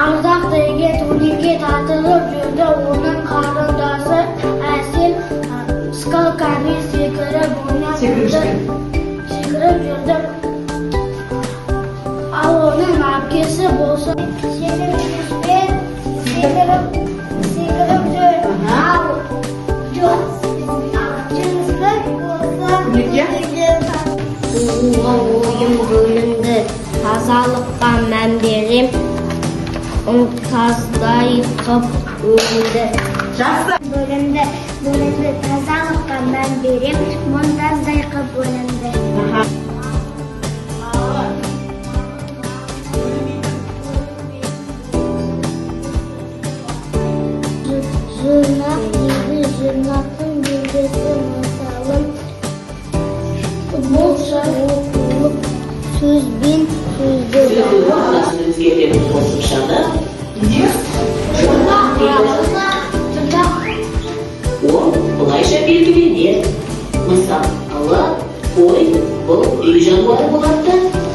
Ardaqdagi to'yga tartilib yurdi. Uning qarindasi Asil skalkani sekirib yurdi. Uning akasi bo'lsa sekirib Oyim bölümde tazalıkka mən verim. Tazda yıkıp önünde. Bölümde tazalıkka mən verim. Montazda yıkıp önünde. Zırnak yedi, zırnakın bilgisi masalım. Bolsa okuluk, söz bin sözdür. Özgelerimiz olmuşanda. O kolayca belgilenir. Мысалы, қой бұл үй жануары болады да,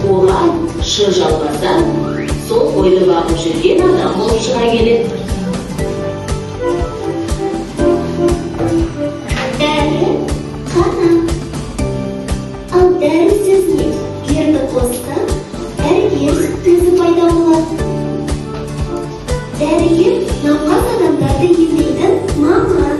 оған шы жалғаса, сол қойды бағып жүрген адам болып шыға келеді. Дәрі қана. Ал дәрісіз не? Жерді қосса, дәрігер сүттізі пайда болады. Дәрігер науқас адамдарды емдейтін маман.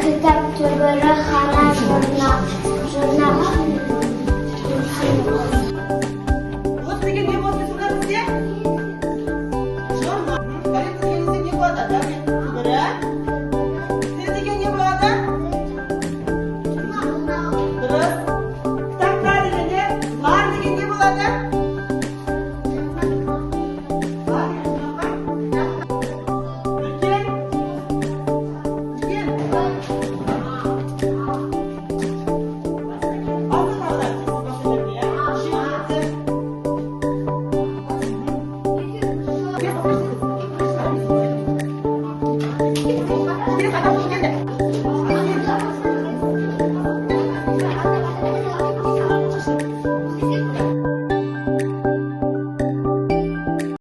Kitap türbörü xana jurnal. Вот деген не болды сіздер бізде? Журнал. Гарем дегеніңізде не болады? Гарем түбірі. Сіз деген не болады? Дұрыс. Кітапта дегенде бар деген не болады? Бар. Үлкен. Үлкен.